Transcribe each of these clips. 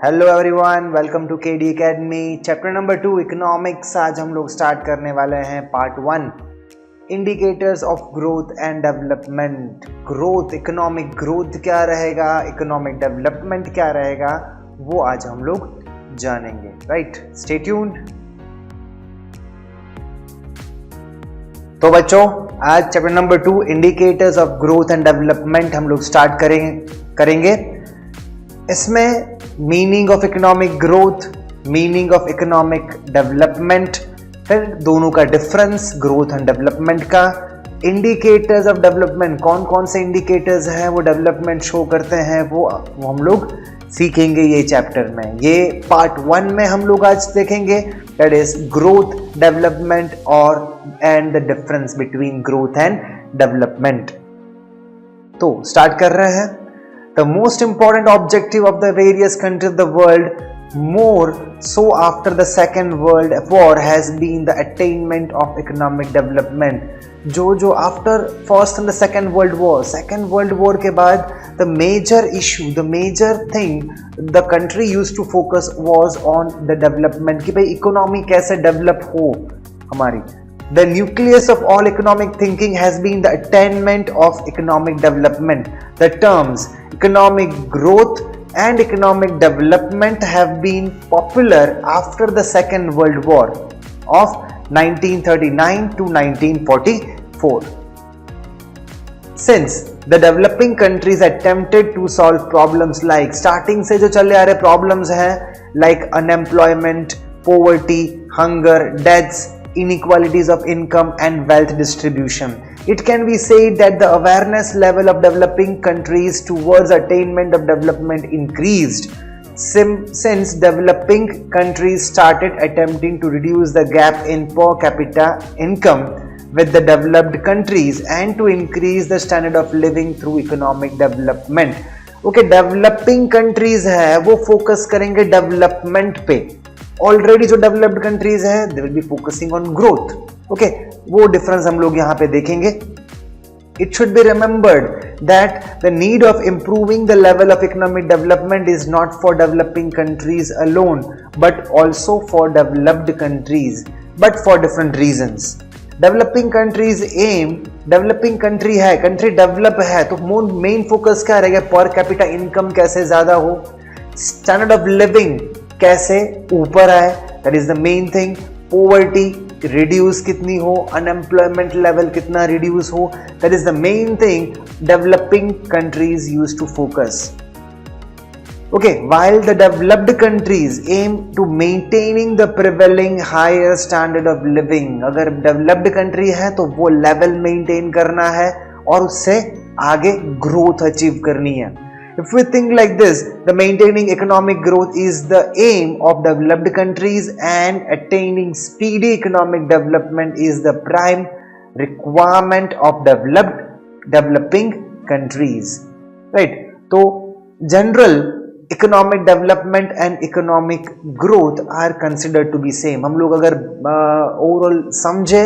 Hello everyone, welcome to KD Academy. Chapter number 2 economics आज हम लोग स्टार्ट करने वाले हैं। Part 1 indicators of growth and development. Growth, economic growth क्या रहेगा, इकोनॉमिक डेवलपमेंट क्या रहेगा, वो आज हम लोग जानेंगे। Right, stay tuned. तो बच्चों, आज chapter number 2 indicators of growth and development हम लोग स्टार्ट करेंगे। इसमें meaning of economic growth, meaning of economic development, फिर दोनों का डिफरेंस ग्रोथ एंड डेवलपमेंट का, इंडिकेटर्स ऑफ डेवलपमेंट, कौन कौन से इंडिकेटर्स हैं वो डेवलपमेंट शो करते हैं, वो हम लोग सीखेंगे ये चैप्टर में। ये पार्ट 1 में हम लोग आज देखेंगे, दैट इज ग्रोथ, डेवलपमेंट और and the difference between growth and development. तो स्टार्ट कर रहे हैं। The most important objective of the various countries of the world, more so after the Second World War, has been the attainment of economic development. जो after First and the Second World War के बाद the major issue, the major thing the country used to focus was on the development कि भाई economy कैसे develop हो हमारी। The nucleus of all economic thinking has been the attainment of economic development. The terms economic growth and economic development have been popular after the Second World War of 1939 to 1944. Since the developing countries attempted to solve problems like, starting से जो चले आ रहे problems हैं like unemployment, poverty, hunger, deaths, inequalities of income and wealth distribution. It can be said that the awareness level of developing countries towards attainment of development increased since developing countries started attempting to reduce the gap in per capita income with the developed countries and to increase the standard of living through economic development. Okay, developing countries है वो focus करेंगे development पे। Already जो developed countries है they will be focusing on growth. Okay, वो difference हम लोग यहां पे देखेंगे। It should be remembered that the need of improving the level of economic development is not for developing countries alone but also for developed countries, but for different reasons. Developing countries um, developing country है, country develop है तो main focus क्या रहेगा, पर capita income कैसे ज्यादा हो, standard of living कैसे ऊपर आए, that is the main thing. Poverty reduce कितनी हो, अनएम्प्लॉयमेंट लेवल कितना रिड्यूस हो, that is the main thing developing countries use to focus. Okay, while the developed countries aim to maintaining the prevailing higher standard of living, अगर developed country है तो वो level maintain करना है और उससे आगे ग्रोथ अचीव करनी है। If we think like this, the maintaining economic growth is the aim of developed countries and attaining speedy economic development is the prime requirement of developing countries. Right? तो general economic development and economic growth are considered to be same. हम लोग अगर overall समझे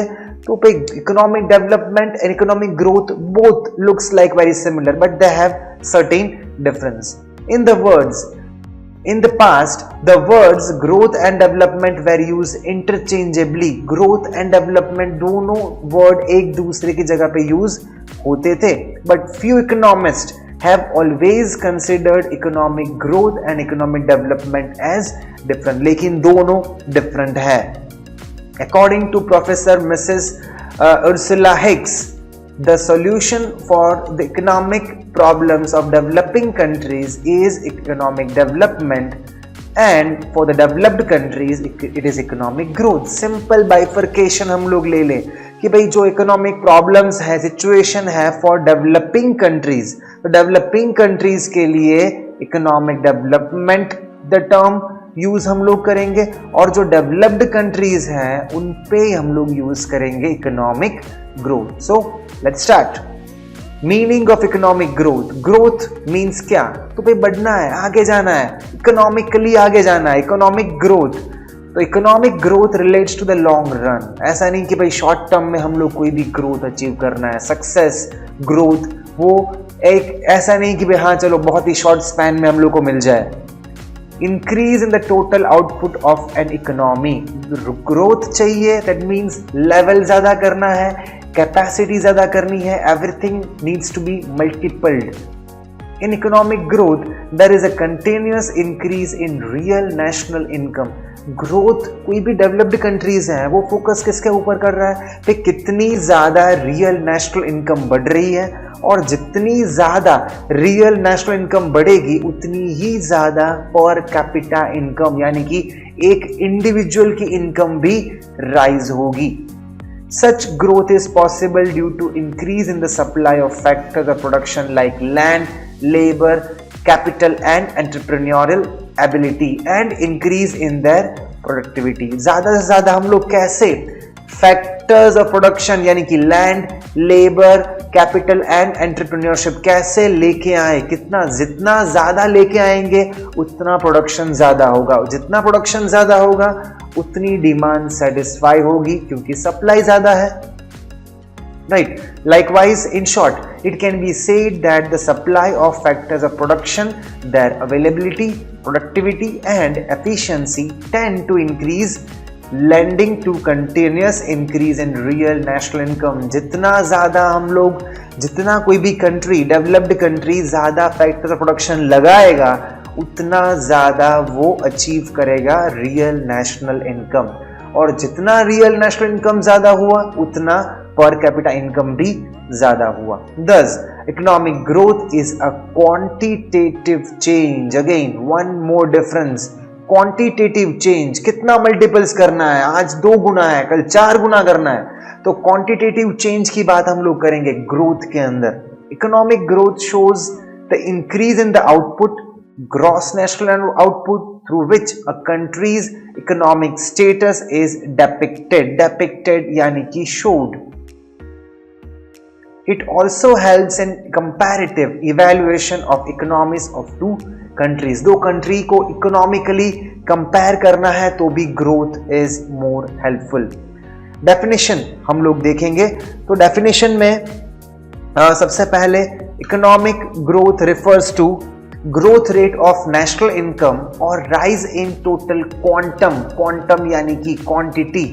तो पे economic development and economic growth both looks like very similar, but they have certain difference. In the past, the words growth and development were used interchangeably. Growth and development दोनों word एक दूसरे की जगह पे use होते थे, but few economists have always considered economic growth and economic development as different. लेकिन दोनों different है। According to Professor Mrs. Ursula Hicks, the solution for the economic problems of developing countries is economic development, and for the developed countries it is economic growth. Simple bifurcation हम लोग ले लें कि भाई जो economic problems है, situation है for developing countries, तो developing countries के लिए economic development the term use हम लोग करेंगे और जो डेवलप्ड कंट्रीज हैं उन पे हम लोग यूज करेंगे economic growth. So let's start. Meaning of economic growth. Growth means क्या, तो भाई बढ़ना है, आगे जाना है, इकोनॉमिकली आगे जाना है, इकोनॉमिक ग्रोथ। तो economic growth relates to the long run. ऐसा नहीं कि भाई शॉर्ट टर्म में हम लोग कोई भी ग्रोथ अचीव करना है, सक्सेस ग्रोथ वो एक ऐसा नहीं कि भाई हाँ चलो बहुत ही शॉर्ट स्पैन में हम लोग को मिल जाए। Increase in the total output of an economy. Growth चाहिए, दैट मीन्स लेवल ज्यादा करना है, कैपेसिटी ज्यादा करनी है, everything needs to be multiplied. In economic growth, there is a continuous increase in real national income. Growth कोई भी developed countries हैं वो फोकस किसके ऊपर कर रहा है कि कितनी ज्यादा रियल नेशनल इनकम बढ़ रही है, और जितनी ज्यादा रियल नेशनल इनकम बढ़ेगी उतनी ही ज्यादा पर कैपिटा इनकम यानी कि एक इंडिविजुअल की इनकम भी राइज होगी। Such growth is possible due to increase in the supply of factors of production like land, labor, capital and entrepreneurial ability and increase in their productivity। ज्यादा से ज्यादा हम लोग कैसे फैक्टर्स ऑफ प्रोडक्शन यानी कि land, labour, capital and entrepreneurship कैसे लेके आए, कितना जितना ज्यादा लेके आएंगे उतना प्रोडक्शन ज्यादा होगा, जितना प्रोडक्शन ज्यादा होगा उतनी डिमांड सेटिस्फाई होगी क्योंकि सप्लाई ज्यादा है, right. Likewise, in short, it can be said that the supply of factors of production, their availability, productivity and efficiency tend to increase, lending to continuous increase in real national income। जितना ज्यादा हम लोग, जितना कोई भी country, developed country ज्यादा factors of production लगाएगा उतना ज्यादा वो अचीव करेगा रियल नेशनल इनकम, और जितना रियल नेशनल इनकम ज्यादा हुआ उतना पर कैपिटा इनकम भी ज्यादा हुआ। Thus, economic growth is a quantitative change। Again, one more difference, quantitative change। कितना मल्टीपल्स करना है, आज 2 गुना है, कल 4 गुना करना है, तो क्वांटिटेटिव चेंज की बात हम लोग करेंगे ग्रोथ के अंदर। Economic growth shows the increase in the output, gross national output, through which a country's economic status is depicted यानी कि showed। It also helps in comparative evaluation of economies of two countries। दो country को economically compare करना है तो भी growth is more helpful. Definition हम लोग देखेंगे, तो डेफिनेशन में सबसे पहले economic growth refers to growth rate of national income और राइज इन टोटल क्वांटम यानी कि क्वांटिटी।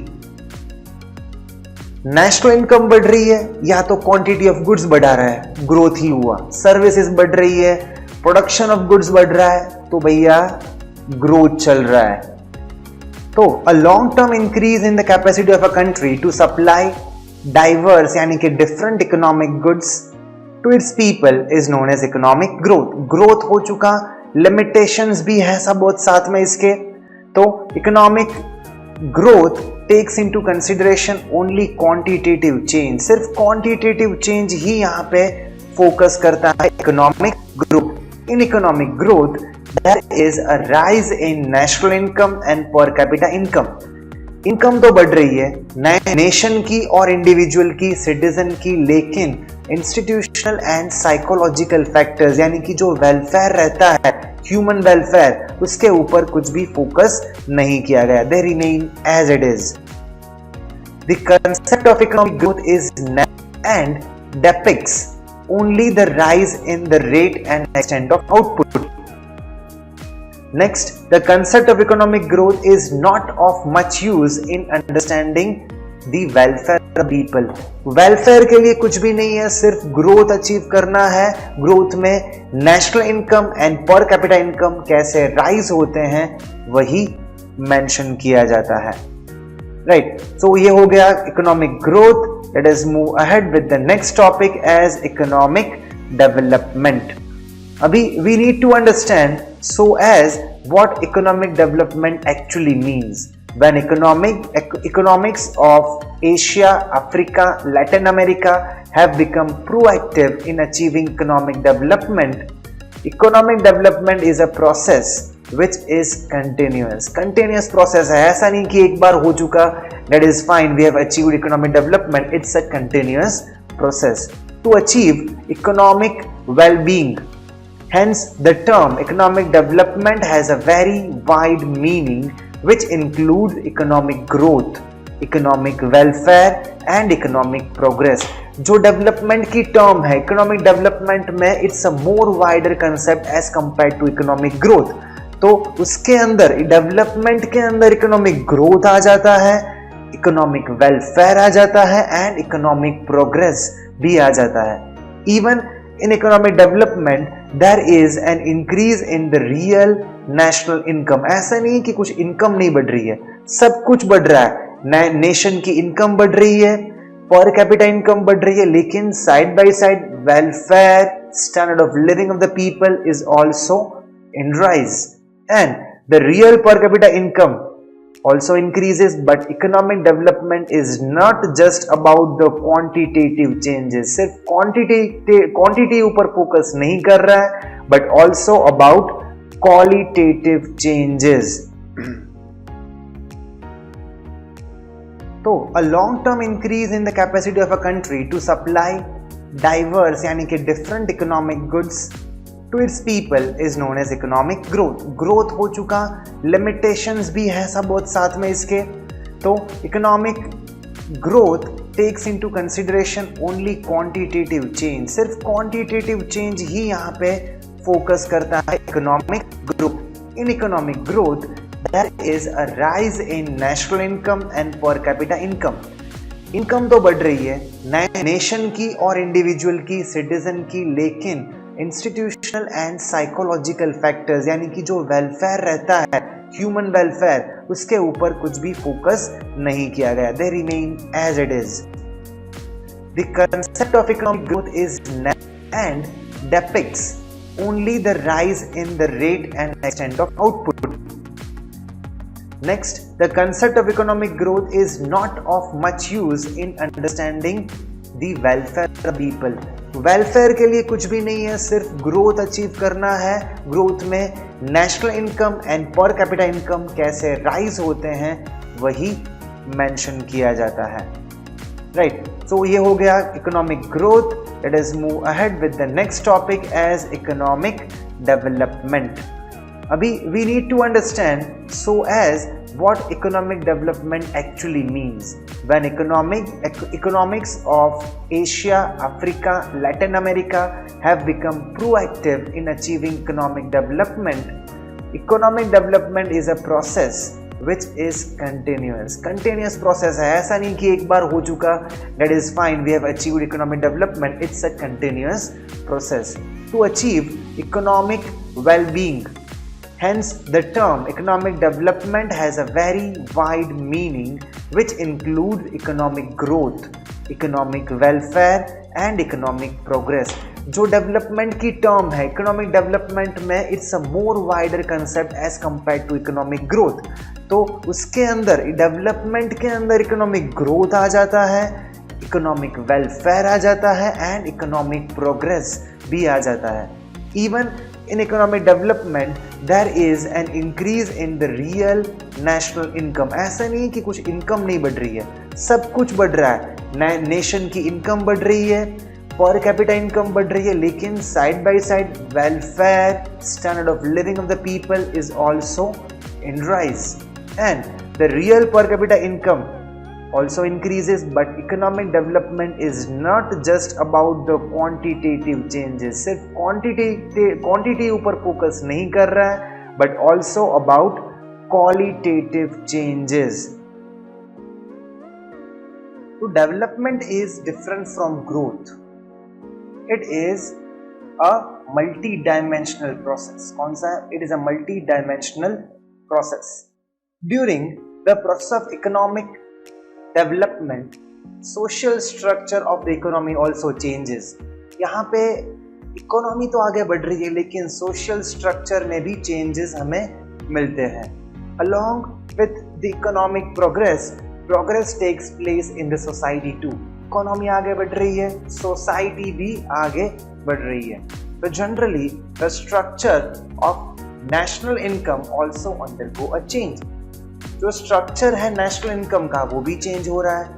नेशनल इनकम बढ़ रही है या तो क्वांटिटी ऑफ गुड्स बढ़ा रहा है, ग्रोथ ही हुआ। सर्विसेज बढ़ रही है, प्रोडक्शन ऑफ गुड्स बढ़ रहा है, तो भैया ग्रोथ चल रहा है। तो a long term increase in the capacity of a country to supply diverse यानी कि different economic goods to its people is known as economic growth। Growth हो चुका, लिमिटेशंस भी है सब बहुत साथ में इसके। तो economic growth takes into consideration only quantitative change, सिर्फ क्वांटिटेटिव चेंज ही यहाँ पे फोकस करता है economic growth. In economic growth there is a rise in national income and per capita income. Income तो बढ़ रही है नेशन की और इंडिविजुअल की, सिटीजन की, लेकिन इंस्टीट्यूशनल एंड साइकोलॉजिकल फैक्टर्स यानी कि जो वेलफेयर रहता है, ह्यूमन वेलफेयर, उसके ऊपर कुछ भी फोकस नहीं किया गया। They remain as it is. The concept of economic growth is and depicts only the rise in the rate and extent of output। Next, the concept of economic growth is not of much use in understanding the welfare of people। Welfare के लिए कुछ भी नहीं है, सिर्फ growth achieve करना है। Growth में national income and per capita income कैसे राइज होते हैं वही मेंशन किया जाता है, राइट। सो ये हो गया economic growth. Let us move ahead with the next topic as economic development. अभी we need to understand so as what economic development actually means। When economics of Asia, Africa, Latin America have become proactive in achieving economic development, economic development is a process which is continuous process है। ऐसा नहीं कि एक बार हो चुका, that is fine, we have achieved economic development। It's a continuous process to achieve economic well-being। Hence, the term economic development has a very wide meaning which includes economic growth, economic welfare and economic progress। जो development की term है economic development में, it's a more wider concept as compared to economic growth। तो उसके अंदर development के अंदर economic growth आ जाता है, इकोनॉमिक वेलफेयर आ जाता है एंड इकोनॉमिक प्रोग्रेस भी आ जाता है। Even in economic development there is an increase in the real national income. ऐसा नहीं कि कुछ इनकम नहीं बढ़ रही है, सब कुछ बढ़ रहा है। नेशन की इनकम बढ़ रही है, पर कैपिटा इनकम बढ़ रही है, लेकिन side by side welfare, standard of living of the people is also in rise and the real per capita income also increases, but economic development is not just about the quantitative changes। सिर्फ quantity ऊपर focus नहीं कर रहा है, but also about qualitative changes। तो a long term increase in the capacity of a country to supply diverse यानी कि different economic goods to its people is known as economic growth। Growth हो चुका, limitations भी है सब बहुत साथ में इसके। तो economic growth takes into consideration only quantitative change. सिर्फ क्वांटिटेटिव चेंज ही यहाँ पे फोकस करता है economic growth. In economic growth there is a rise in national income and per capita income. Income तो बढ़ रही है नेशन की और इंडिविजुअल की, सिटीजन की, लेकिन इंस्टीट्यूशनल एंड साइकोलॉजिकल फैक्टर्स यानी कि जो वेलफेयर रहता है, ह्यूमन वेलफेयर, उसके ऊपर कुछ भी फोकस नहीं किया गया। They remain as it is. The concept of economic growth is and depicts only the rise in the rate and extent of output. Next, the concept of economic growth is not of much use in understanding the welfare of the people. Welfare के लिए कुछ भी नहीं है, सिर्फ growth achieve करना है। Growth में national income and per capita income कैसे राइज होते हैं वही मेंशन किया जाता है। राइट, सो ये हो गया economic growth. Let us move ahead with the next topic as economic development. अभी we need to understand so as what economic development actually means. When economics of Asia, Africa, Latin America have become proactive in achieving economic development. Economic development is a process which is continuous. Continuous process है, ऐसा नहीं कि एक बार हो चुका that is fine we have achieved economic development. It's a continuous process to achieve economic well-being. Hence, the term economic development has a very wide meaning which includes economic growth, economic welfare and economic progress. जो development की term है economic development में it's a more wider concept as compared to economic growth. तो उसके अंदर development के अंदर economic growth आ जाता है, economic welfare आ जाता है and economic progress भी आ जाता है। Even in economic development there is an increase in the real national income. ऐसा नहीं कि कुछ इनकम नहीं बढ़ रही है, सब कुछ बढ़ रहा है। नेशन की इनकम बढ़ रही है, पर कैपिटा इनकम बढ़ रही है, लेकिन side by side welfare, standard of living of the people is also in rise and the real per capita income also increases, but economic development is not just about the quantitative changes. सिर्फ quantity ऊपर focus नहीं कर रहा है, but also about qualitative changes. So development is different from growth. It is a multi-dimensional process. कौन सा? It is a multi-dimensional process. During the process of economic development, social structure of the economy also changes. यहाँ पे economy तो आगे बढ़ रही है, लेकिन सोशल स्ट्रक्चर में भी चेंजेस हमें मिलते हैं। Along with the economic progress takes place in the society too. Economy आगे बढ़ रही है, सोसाइटी भी आगे बढ़ रही है। So generally, the structure of national income also undergo a change. जो स्ट्रक्चर है नेशनल इनकम का वो भी चेंज हो रहा है।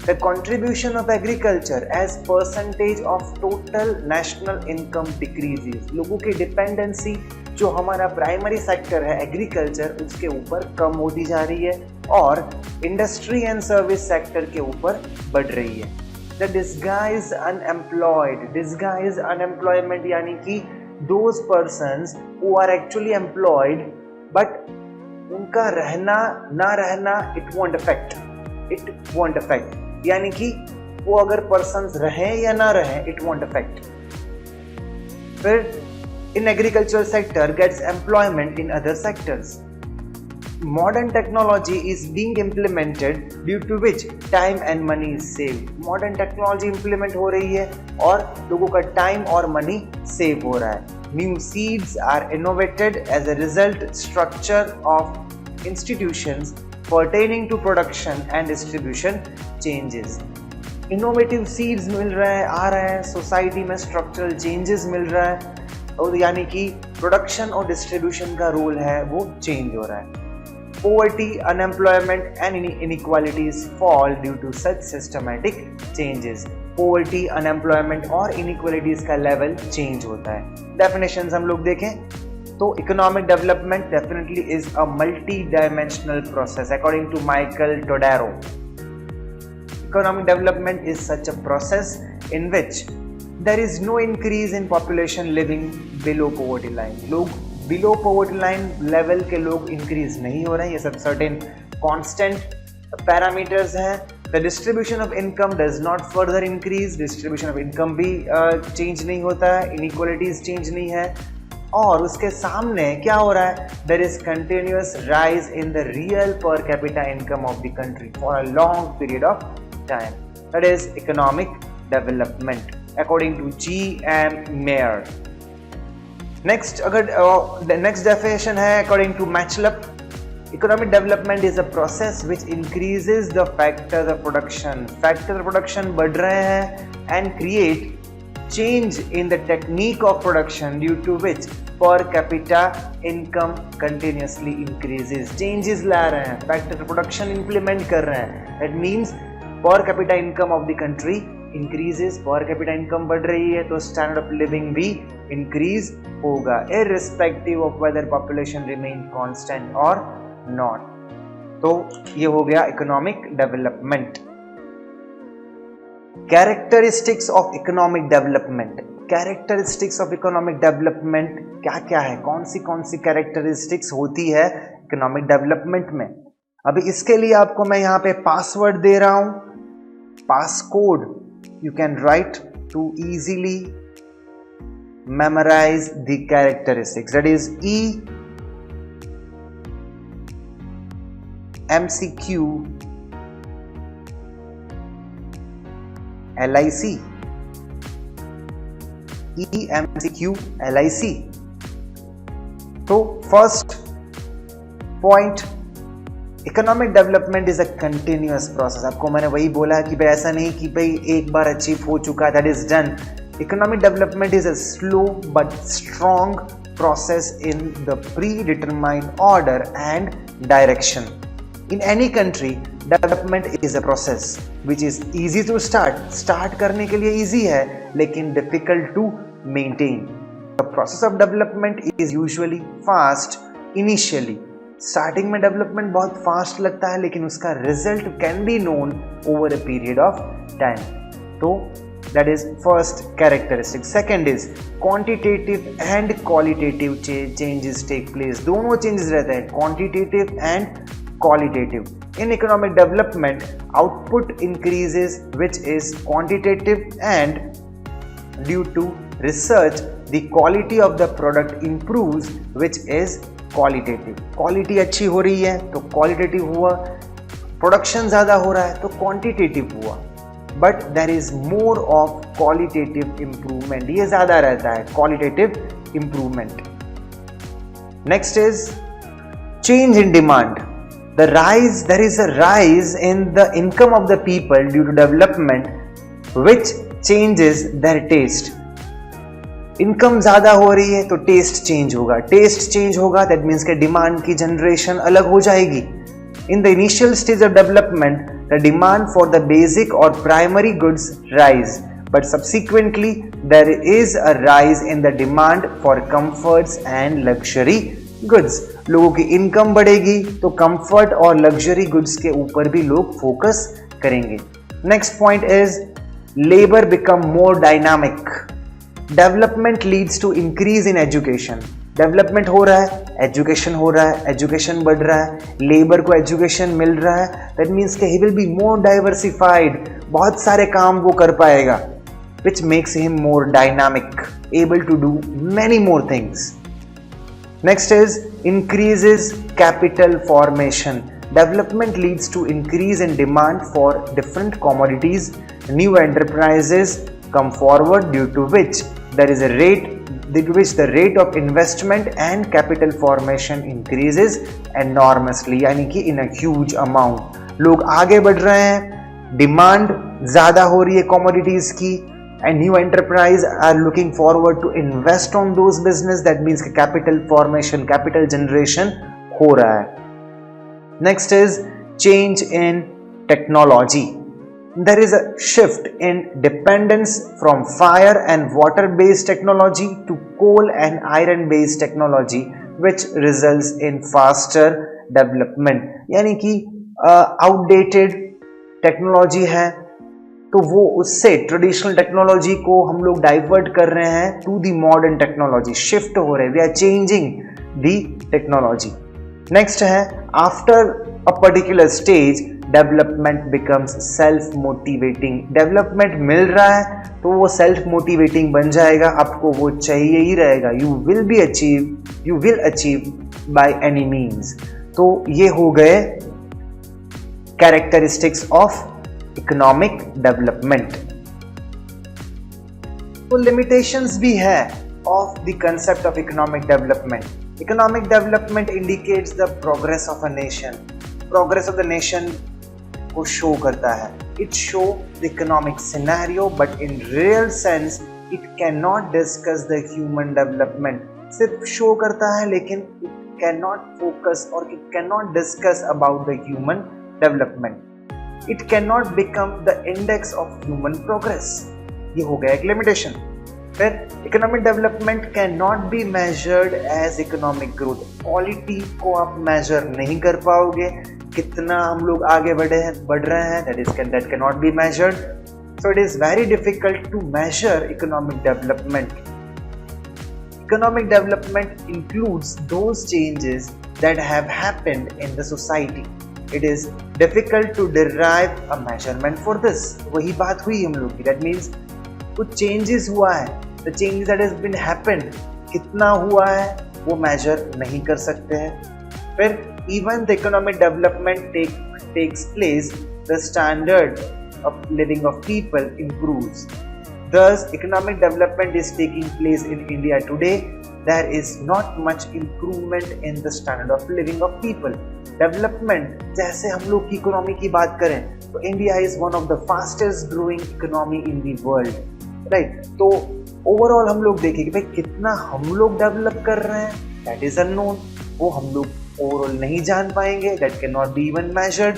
The contribution of agriculture as percentage of total national income decreases. लोगों की डिपेंडेंसी जो हमारा प्राइमरी सेक्टर है एग्रीकल्चर, उसके ऊपर कम होती जा रही है और इंडस्ट्री एंड सर्विस सेक्टर के ऊपर बढ़ रही है। The disguise unemployed, disguise unemployment यानी कि those persons who are actually employed, but उनका रहना ना रहना it won't affect, यानी कि वो अगर persons रहें या ना रहें it won't affect. फिर in agricultural sector gets employment in other sectors. Modern technology is being implemented due to which time and money is saved. Modern technology implement हो रही है और लोगों का time और money save हो रहा है. New seeds are innovated as a result. Structure of institutions pertaining to production and distribution changes. Innovative seeds मिल रहा है, आ रहा है, society में structural changes मिल रहा है और यानी कि production और distribution का role है वो change हो रहा है. Poverty, unemployment and inequalities fall due to such systematic changes. Poverty, unemployment और inequalities का level change होता है. Definitions हम लोग देखें तो economic development definitely is a multi-dimensional process according to Michael Todaro. Economic development is such a process in which there is no increase in population living below poverty line. लोग below poverty line level के लोग increase नहीं हो रहे हैं, ये सब certain constant parameters हैं. The distribution of income does not further increase, distribution of income भी चेंज नहीं होता है, इनइक्वालिटीज चेंज नहीं है. और उसके सामने क्या हो रहा है, there is continuous rise in the real per capita income of the country for a long period of time. That is economic development according to G.M. Mayer. Next next definition है according to Machlup. Economic development is a process which increases the factors of production. Factors of production बढ़ रहे हैं and create change in the technique of production due to which per capita income continuously increases. Changes ला रहे हैं, factor of production implement कर रहे हैं. That means पर capita income of the country increases. पर कैपिटा इनकम बढ़ रही है तो स्टैंडर्ड ऑफ लिविंग भी इंक्रीज होगा irrespective of whether population remain constant or not. तो ये हो गया economic development. Characteristics of economic development. Characteristics of economic development क्या क्या है, कौन सी कैरेक्टरिस्टिक्स होती है इकोनॉमिक डेवलपमेंट में. अभी इसके लिए आपको मैं यहाँ पे पासवर्ड दे रहा हूं, passcode you can write to easily memorize the characteristics. That is MCQ LIC. EMCQ LIC. तो first point, economic development is a continuous process. आपको मैंने वही बोला कि भाई ऐसा नहीं कि भाई एक बार अचीव हो चुका, that is done. Economic development is a slow but strong process in the predetermined order and direction. In any country development is a process which is easy to start करने के लिए easy है लेकिन difficult to maintain. The process of development is usually fast initially. Starting में development बहुत fast लगता है लेकिन उसका result can be known over a period of time. तो that is first characteristic. Second is quantitative and qualitative changes take place. दोनों changes रहते हैं, quantitative and qualitative. In economic development output increases which is quantitative and due to research the quality of the product improves which is qualitative. Quality अच्छी हो रही है तो qualitative हुआ, production ज़्यादा हो रहा है तो क्वांटिटेटिव हुआ. But there is more of qualitative improvement, ये ज़्यादा रहता है qualitative improvement. Next is change in demand. there is a rise in the income of the people due to development which changes their taste. Income ज्यादा हो रही है तो taste change होगा, टेस्ट चेंज होगा दैट मीन्स के demand की generation अलग हो जाएगी. In the initial stage of development the demand for the basic और primary goods rise but subsequently there is a rise in the demand for comforts and luxury goods. लोगों की income बढ़ेगी तो comfort और luxury goods के ऊपर भी लोग फोकस करेंगे. Next point is labour become more dynamic. Development leads to increase in education, development हो रहा है, एजुकेशन हो रहा है, एजुकेशन बढ़ रहा है, लेबर को एजुकेशन मिल रहा है, दैट मीन्स कि he will be more diversified, बहुत सारे काम वो कर पाएगा, which makes him more dynamic, able to do many more things. Next is increases capital formation. Development leads to increase in demand for different commodities. New enterprises come forward due to which there is a rate the rate of investment and capital formation increases enormously, यानी कि in a huge amount. लोग आगे बढ़ रहे हैं, demand ज़्यादा हो रही है commodities की, and new enterprise are looking forward to invest on those business. That means कि capital formation, capital generation हो रहा है. Next is change in technology. There is a shift in dependence from fire and water based technology to coal and iron based technology, which results in faster development. यानी कि outdated technology है तो वो उससे traditional technology को हम लोग divert कर रहे हैं to the modern technology, shift हो रहे हैं, we are changing the technology. Next है after a particular stage development becomes self motivating. Development मिल रहा है तो वो सेल्फ मोटिवेटिंग बन जाएगा, आपको वो चाहिए ही रहेगा, you will achieve by any means. तो ये हो गए कैरेक्टरिस्टिक्स ऑफ इकोनॉमिक डेवलपमेंट. तो लिमिटेशंस भी है of the concept of economic development. Economic development indicates the progress of a nation. Progress of the nation को शो करता है. It show the economic scenario but in real sense it can not discuss the human development. सिर्फ show करता है लेकिन it can not focus और it can not discuss about the human development. It cannot become the index of human progress. ये हो गया एक limitation. फिर economic development can not be measured as economic growth. Quality को आप major नहीं कर पाओगे, कितना हम लोग आगे बढ़ रहे हैं, that cannot be measured. So it is very difficult to measure economic development. Economic development includes those changes that have happened in the society. It is difficult to derive a measurement for this. वही बात हुई हम लोग की. That means कुछ changes हुआ है, the changes that has been happened, कितना हुआ है वो measure नहीं कर सकते हैं. फिर even the economic development takes place, the standard of living of people improves. Thus, economic development is taking place in India today. There is not much improvement in the standard of living of people. Development, जैसे हम लोग की economy की बात करें तो India is one of the fastest growing economy in the world, right. तो overall हम लोग देखें कि भाई कितना हम लोग डेवलप कर रहे हैं, दैट इज अननोन. वो हम लोग ओवरऑल नहीं जान पाएंगे, that can not be even measured,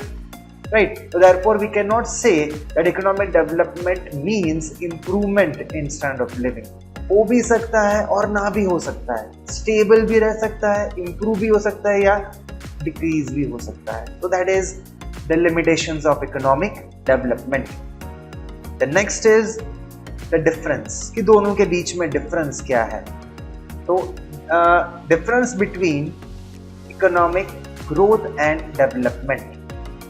right. So therefore we cannot say that economic development means improvement in standard of living. हो भी सकता है और ना भी हो सकता है, स्टेबल भी रह सकता है, इम्प्रूव भी हो सकता है या डिक्रीज भी हो सकता है. तो that is the limitations of economic development. The next is the difference, कि दोनों के बीच में डिफरेंस क्या है. तो difference between economic growth and development.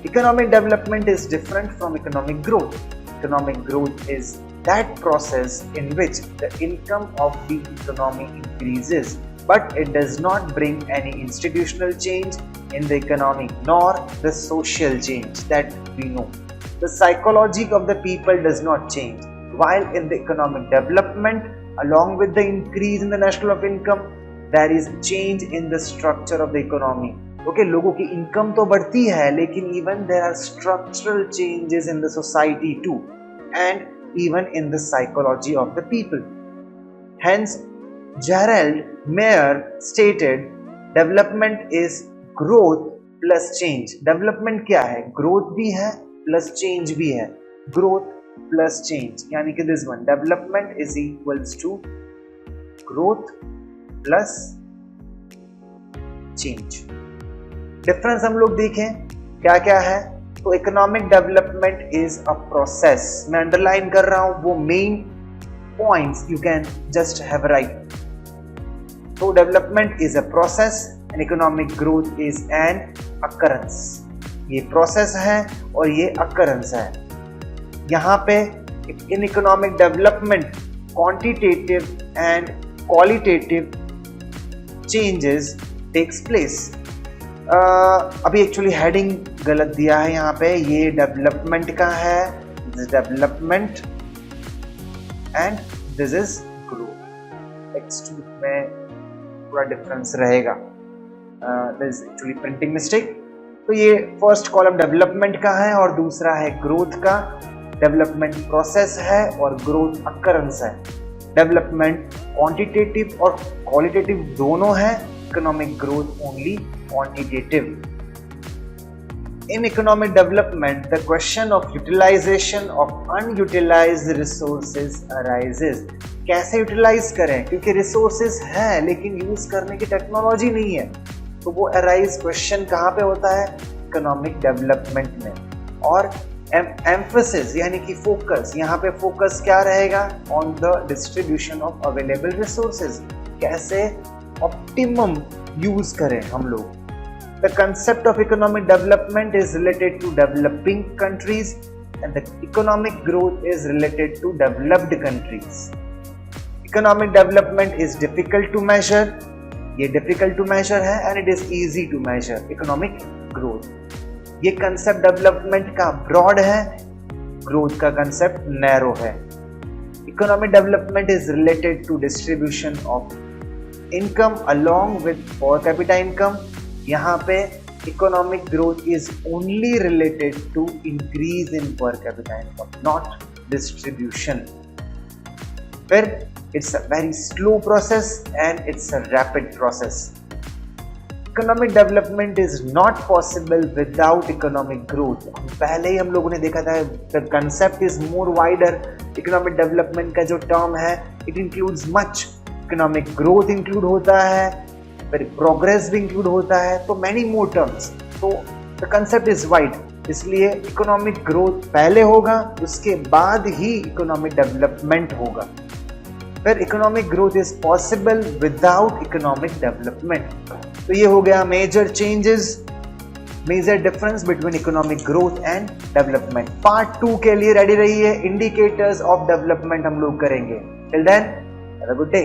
Economic development is different from economic growth. Economic growth is that process in which the income of the economy increases, but it does not bring any institutional change in the economy nor the social change that we know. The psychology of the people does not change, while in the economic development, along with the increase in the national income, there is change in the structure of the economy. Okay, लोगों की income तो बढ़ती है लेकिन even there are structural changes in the society too and even in the psychology of the people. Hence Gerald Meier stated development is growth plus change. Development क्या है? Growth भी है प्लस चेंज भी है. ग्रोथ प्लस चेंज यानी कि this one, development is equals to growth plus change. Difference हम लोग देखें क्या क्या है. तो economic development is a process, मैं अंडरलाइन कर रहा हूं, वो main points you can just have right. So development is a process and economic growth is an occurrence. ये process है और ये occurrence है. यहाँ पे in economic development quantitative and qualitative changes takes place. अभी एक्चुअली हेडिंग गलत दिया है यहाँ पे, ये डेवलपमेंट का है, development and this is growth. Text में थोड़ा डिफरेंस रहेगा, this is actually printing mistake. तो ये फर्स्ट कॉलम डेवलपमेंट का है और दूसरा है ग्रोथ का. डेवलपमेंट प्रोसेस है और ग्रोथ अकरेंस है. डेवलपमेंट क्वांटिटेटिव और क्वालिटेटिव दोनों है, economic growth only quantitative. In economic development, the question of utilization of unutilized resources arises. कैसे यूटिलाइज करें, क्योंकि रिसोर्सेज है लेकिन यूज करने की टेक्नोलॉजी नहीं है, तो वो अराइज क्वेश्चन कहाँ पे होता है, इकोनॉमिक डेवलपमेंट में. और एम्फेसिस यानी कि फोकस, यहाँ पे फोकस क्या रहेगा, on the distribution of available resources. कैसे ऑप्टिमम यूज करें हम लोग. The concept of economic development is related to developing countries and the economic growth is related to developed countries. Economic development is difficult to measure, ये difficult to measure है, and it is easy to measure economic growth. ये concept development का broad है, growth का concept narrow है. Economic development is related to distribution of income along with per capita income. यहाँ पे economic growth is only related to increase in per capita income, not distribution. Where it's a very slow process and it's a rapid process. Economic development is not possible without economic growth. पहले ही हम लोगों ने देखा था, the concept is more wider. Economic development का जो term है, it includes much. Economic growth include होता है, फिर प्रोग्रेस भी इंक्लूड होता है, तो मैनी मोर टर्म्स. तो द कंसेप्ट इज वाइड, इसलिए इकोनॉमिक ग्रोथ पहले होगा, उसके बाद ही इकोनॉमिक डेवलपमेंट होगा. फिर economic growth is possible without economic development. तो ये हो गया major changes, major difference between economic growth and development. Part 2 के लिए रेडी रहिए. इंडिकेटर्स ऑफ डेवलपमेंट हम लोग करेंगे. Till then have a good day.